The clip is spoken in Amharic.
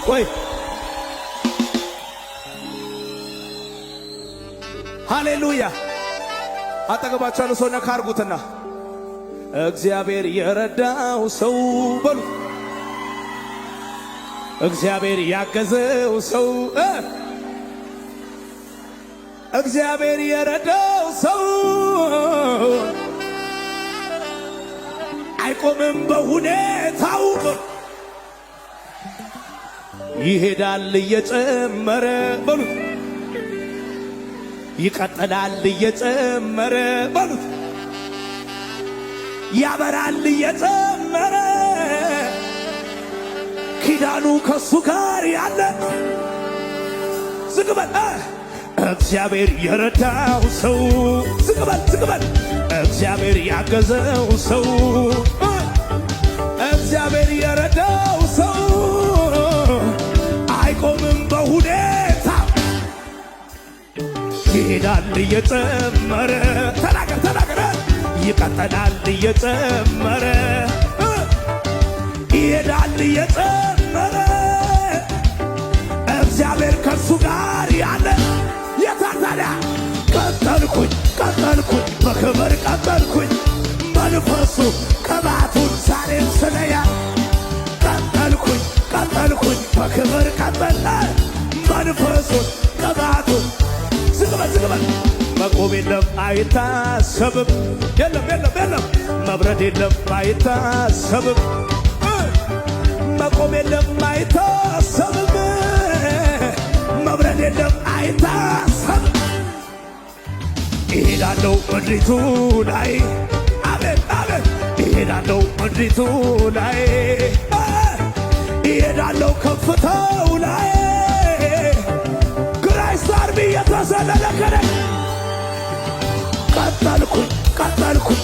ቆይ ሃሌሉያ አጠገባችሁ ያለው ሰው ነካ አርጉትና እግዚአብሔር የረዳው ሰው በሉ እግዚአብሔር ያገዘው ሰው እግዚአብሔር የረዳው ሰው አይቆምም በሁኔታው ይሄዳል እየጨመረ በሉት ይቀጥላል እየጨመረ በሉት ያበራል እየጨመረ ኪዳኑ ከሱ ጋር ያለ ዝግበል እግዚአብሔር የረዳው ሰው ዝግበል እግዚአብሔር ያገዘው ሰው እግዚአብሔር የረዳው ሰው አይቆምም በሁኔታ ይሄዳል እየጨመረ ተናገር ይቀጥላል እየጨመረ ይሄዳል እየጨመረ እግዚአብሔር ከሱ ጋር ያለ የታታዳ ቀጠልኩኝ በክብር ቀጠልኩኝ መንፈሱ ቅባቱን ዛሬም ስለያ ቀጠልኩኝ በክብር ቀጠለ መንፈሱን ቅባቱን ዝግበል መቆም የለም አይታሰብም የለም መብረድ የለም አይታሰብም መቆም የለም አይታሰብም መብረድ የለም አይታሰብም ይሄዳለው ምድሪቱ ላይ አሜን ይሄዳለው ምድሪቱ ላይ ይሄዳለው ከፍታው ላይ ክራይስት አርሚ የተሰለለ ከደ ቀጠልኩኝ